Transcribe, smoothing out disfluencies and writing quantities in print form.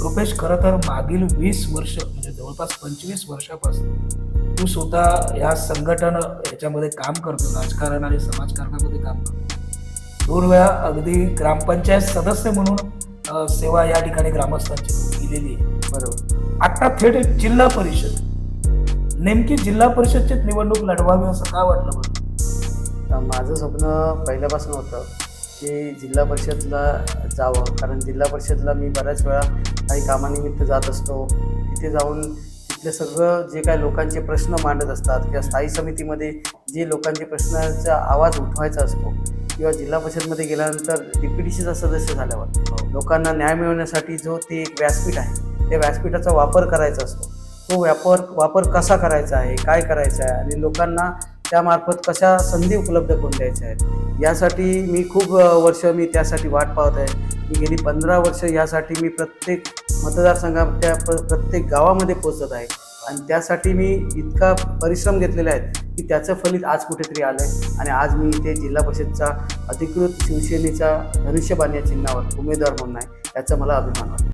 रुपेश, खरं तर मागील 20 वर्ष म्हणजे जवळपास 25 वर्षापासून तू स्वतः ह्या संघटन ह्याच्यामध्ये काम करतो, राजकारण आणि समाजकारणामध्ये काम करतो. 2 वेळा अगदी ग्रामपंचायत सदस्य म्हणून सेवा या ठिकाणी ग्रामस्थांची केलेली आहे. बरोबर. आता थेट जिल्हा परिषद, नेमकी जिल्हा परिषदची निवडणूक लढवावी असं का वाटलं बरं? तर माझं स्वप्न पहिल्यापासून होतं की जिल्हा परिषदला जावं, कारण जिल्हा परिषदला मी बऱ्याच वेळा काही कामानिमित्त जात असतो. तिथे जाऊन तिथले सगळं जे काही लोकांचे प्रश्न मांडत असतात किंवा स्थायी समितीमध्ये जे लोकांचे प्रश्नाचा आवाज उठवायचा असतो किंवा जिल्हा परिषदमध्ये गेल्यानंतर DPTCचा सदस्य झाल्यावर लोकांना न्याय मिळवण्यासाठी जो ते एक व्यासपीठ आहे, त्या व्यासपीठाचा वापर करायचा असतो. तो वापर कसा करायचा आहे, काय करायचं आहे आणि लोकांना त्यामार्फत कशा संधी उपलब्ध करून द्यायच्या आहेत, यासाठी मी खूप वर्ष मी त्यासाठी वाट पाहत आहे. मी गेली 15 वर्ष यासाठी मी प्रत्येक मतदारसंघात प्रत्येक गावामध्ये पोहोचत आहे आणि त्यासाठी मी इतका परिश्रम घेतलेले आहेत की त्याचं फलित आज कुठेतरी आलं आहे आणि आज मी इथे जिल्हा परिषदचा अधिकृत शिवसेनेच्या धनुष्यबाण या चिन्हावर उमेदवार म्हणून आहे. याचा मला अभिमान वाटतो.